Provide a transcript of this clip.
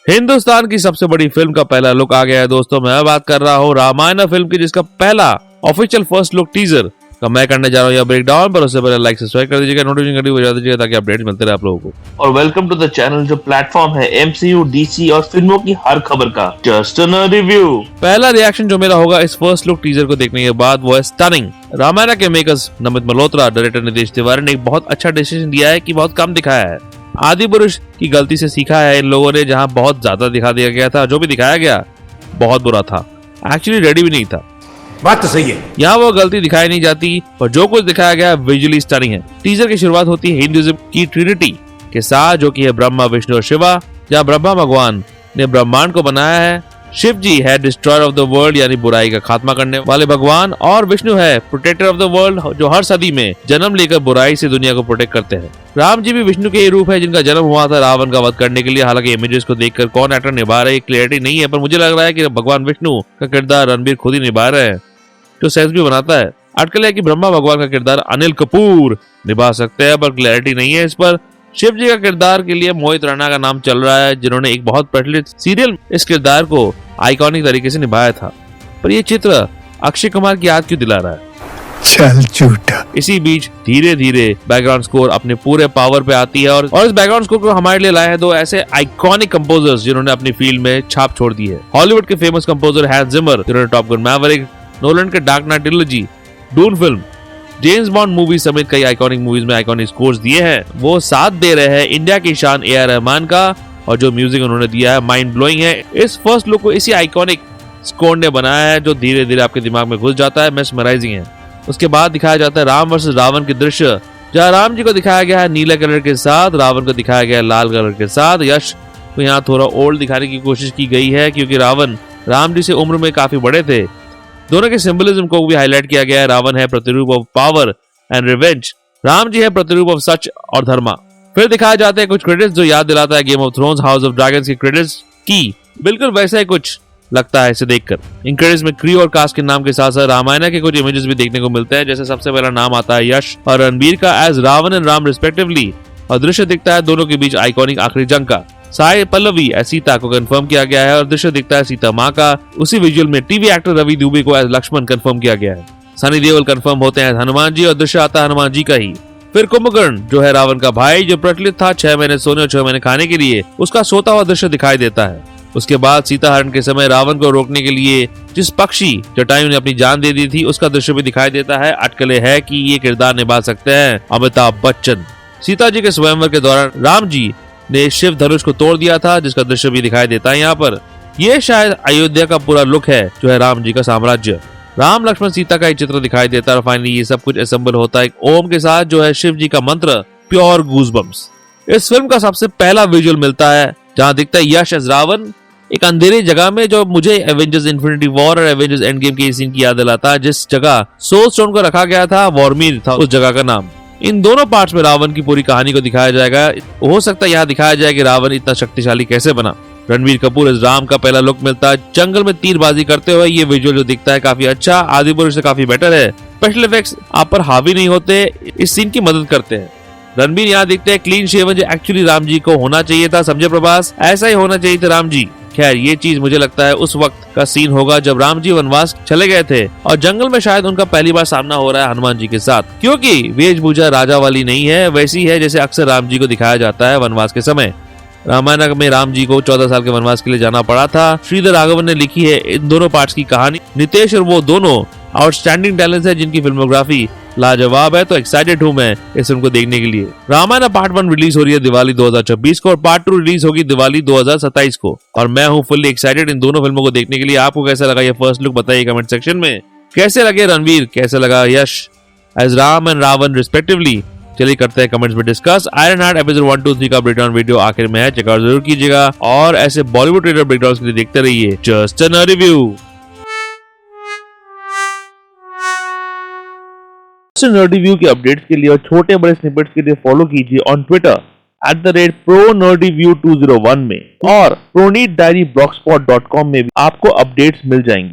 हिंदुस्तान की सबसे बड़ी फिल्म का पहला लुक आ गया है दोस्तों। मैं बात कर रहा हूँ रामायण फिल्म की, जिसका पहला ऑफिशियल फर्स्ट लुक टीजर का मैं करने जा रहा हूँ यह ब्रेकडाउन। पर उससे पहले लाइक सब्सक्राइब कर दीजिएगा, नोटिफिकेशन घंटी बजा दीजिएगा ताकि अपडेट मिलते रहे आप लोगों को। और वेलकम टू द चैनल जो प्लेटफॉर्म है एमसीयू, डीसी और फिल्मों की हर खबर का। Just a review. पहला रिएक्शन जो मेरा होगा इस फर्स्ट लुक टीजर को देखने के बाद वो है स्टनिंग। रामायण के मेकर्स नमित मल्होत्रा, डायरेक्टर नितेश तिवारी ने एक बहुत अच्छा डिसीजन दिया है कि बहुत कम दिखाया है। आदि पुरुष की गलती से सीखा है इन लोगों ने, जहां बहुत ज्यादा दिखा दिया गया था। जो भी दिखाया गया बहुत बुरा था, एक्चुअली रेडी भी नहीं था। बात तो सही है। यहाँ वो गलती दिखाई नहीं जाती और जो कुछ दिखाया गया विजुअली स्टनिंग है। टीजर की शुरुआत होती है हिंदुइज्म की ट्रिनिटी के साथ, जो कि है ब्रह्मा, विष्णु और शिवा। जहाँ ब्रह्मा भगवान ने ब्रह्मांड को बनाया है, शिव जी है डिस्ट्रॉयर ऑफ द वर्ल्ड यानी बुराई का खात्मा करने वाले भगवान, और विष्णु है प्रोटेक्टर ऑफ द वर्ल्ड जो हर सदी में जन्म लेकर बुराई से दुनिया को प्रोटेक्ट करते हैं। राम जी भी विष्णु के रूप है जिनका जन्म हुआ था रावण का वध करने के लिए। हालांकि इमेजेस को देखकर कौन एक्टर निभा रहे क्लियरिटी नहीं है, पर मुझे लग रहा है कि भगवान विष्णु का किरदार रणबीर खुद ही निभा रहे हैं, जो सेंस भी बनाता है। अटकल है कि ब्रह्मा भगवान का किरदार अनिल कपूर निभा सकते हैं, पर क्लैरिटी नहीं है इस पर। शिव जी का किरदार के लिए मोहित रैना का नाम चल रहा है, जिन्होंने एक बहुत प्रचलित सीरियल इस किरदार को आइकॉनिक तरीके से निभाया था। पर यह चित्र अक्षय कुमार की याद क्यों दिला रहा है? चल झूठा। इसी बीच धीरे धीरे बैकग्राउंड स्कोर अपने पूरे पावर पे आती है और इस बैकग्राउंड स्कोर को हमारे लिए लाए हैं दो ऐसे आइकॉनिक कंपोजर्स जिन्होंने अपनी फील्ड में छाप छोड़ दी है। हॉलीवुड के फेमस कंपोजर हैंस जिमर, जिन्होंने टॉप गन मैवरिक, नोलन के Dark Knight trilogy, Dune film, James Bond movie समेत कई आइकॉनिक मूवीज में आइकॉनिक स्कोर्स दिए हैं। वो साथ दे रहे हैं इंडिया की शान ए.आर. रहमान का, और जो म्यूजिक उन्होंने दिया है माइंड ब्लोइंग है। इस फर्स्ट लुक को इसी आइकॉनिक स्कोर ने बनाया है जो धीरे धीरे आपके दिमाग में घुस जाता है, मेस्मराइजिंग है। उसके बाद दिखाया जाता है राम वर्सेस रावण के दृश्य, जहाँ राम जी को दिखाया गया है नीले कलर के साथ, रावण को दिखाया गया है लाल कलर के साथ। यश को यहाँ थोड़ा ओल्ड दिखाने की कोशिश की गई है क्योंकि रावण राम जी से उम्र में काफी बड़े थे। दोनों के सिंबलिज्म को भी हाईलाइट किया गया है। रावण है प्रतिरूप of power and revenge, Ram ji है प्रतिरूप ऑफ सच और धर्मा। फिर दिखाए जाते हैं कुछ क्रेडिट्स जो याद दिलाता है game of thrones, house of dragons के क्रेडिट्स की। बिल्कुल वैसा ही कुछ लगता है इसे देखकर। इन क्रेडिट्स में क्रू और कास्ट के नाम के साथ साथ रामायण के कुछ इमेजेस भी देखने को मिलते हैं। जैसे सबसे पहला नाम आता है यश और रणबीर का as Ravan and Ram respectively, और दृश्य दिखता है दोनों के बीच आइकॉनिक आखिरी जंग का। साई पल्लवी एज सीता को कंफर्म किया गया है और दृश्य दिखता है सीता माँ का। उसी विजुअल में टीवी एक्टर रवि दुबे को एज लक्ष्मण कंफर्म किया गया है। सनी देओल कंफर्म होते हैं हनुमान जी और दृश्य आता है हनुमान जी का ही। फिर कुंभकर्ण जो है रावण का भाई, जो प्रचलित था 6 महीने सोने और 6 महीने खाने के लिए, उसका सोता हुआ दृश्य दिखाई देता है। उसके बाद सीता हरण के समय रावण को रोकने के लिए जिस पक्षी जटायु ने अपनी जान दे दी थी उसका दृश्य भी दिखाई देता है। अटकलें है कि ये किरदार निभा सकते हैं अमिताभ बच्चन। सीता जी के स्वयंवर के दौरान राम जी ने शिव धनुष को तोड़ दिया था, जिसका दृश्य भी दिखाई देता है यहाँ पर। ये शायद अयोध्या का पूरा लुक है जो है राम जी का साम्राज्य। राम लक्ष्मण सीता का एक चित्र दिखाई देता है और फाइनली ये सब कुछ असेंबल होता है एक ओम के साथ जो है शिव जी का मंत्र, प्योर गूज़बम्प्स। इस फिल्म का सबसे पहला विजुअल मिलता है जहाँ दिखता है यश एज रावण एक अंधेरी जगह में, जो मुझे एवेंजर्स इन्फिनिटी वॉर और एवेंजर्स एंड गेम के सीन की याद दिलाता है। जिस जगह सोल स्टोन को रखा गया था वॉर्मीर था उस जगह का नाम। इन दोनों पार्ट्स में रावण की पूरी कहानी को दिखाया जाएगा। हो सकता है यहाँ दिखाया जाए कि रावण इतना शक्तिशाली कैसे बना। रणबीर कपूर इस राम का पहला लुक मिलता है जंगल में तीरबाजी करते हुए। ये विजुअल जो दिखता है काफी अच्छा, आदि पुरुष से काफी बेटर है। स्पेशल इफेक्ट्स आप पर हावी नहीं होते, इस सीन की मदद करते हैं। रणबीर यहाँ दिखते हैं क्लीन शेवन, जो एक्चुअली राम जी को होना चाहिए था। समझे प्रभास, ऐसा ही होना चाहिए था राम जी। खैर ये चीज मुझे लगता है उस वक्त का सीन होगा जब राम जी वनवास चले गए थे और जंगल में शायद उनका पहली बार सामना हो रहा है हनुमान जी के साथ, क्योंकि वेशभूषा राजा वाली नहीं है, वैसी है जैसे अक्सर राम जी को दिखाया जाता है वनवास के समय। रामायण में राम जी को 14 साल के वनवास के लिए जाना पड़ा था। श्रीधर राघवन ने लिखी है इन दोनों पार्ट्स की कहानी। नितेश और वो दोनों आउटस्टैंडिंग टैलेंट्स है जिनकी फिल्मोग्राफी लाजवाब है। तो एक्साइटेड हूँ मैं इस फिल्म को देखने के लिए। रामायण पार्ट 1 रिलीज हो रही है दिवाली 2026 को और पार्ट 2 रिलीज होगी दिवाली 2027 को, और मैं हूँ फुल्ली एक्साइटेड इन दोनों फिल्मों को देखने के लिए। आपको कैसा लगा ये फर्स्ट लुक बताइए कमेंट सेक्शन में। कैसे लगे रणवीर, कैसे लगा Yash as Ram and Ravan respectively, चलिए करते हैं कमेंट्स में डिस्कस। आयरन हार्ट एपिसोड 1, 2, 3 का ब्रेकडाउन वीडियो आखिर में है, चेकआउट जरूर कीजिएगा और ऐसे बॉलीवुड ट्रेलर ब्रेकडाउन के लिए देखते रहिए जस्ट अ रिव्यू। नर्डीव्यू के अपडेट्स के लिए और छोटे बड़े स्निपेट्स के लिए फॉलो कीजिए ऑन ट्विटर @ProNerdyView201 में, और ProNeedDiaryBlogspot.com में भी आपको अपडेट्स मिल जाएंगे।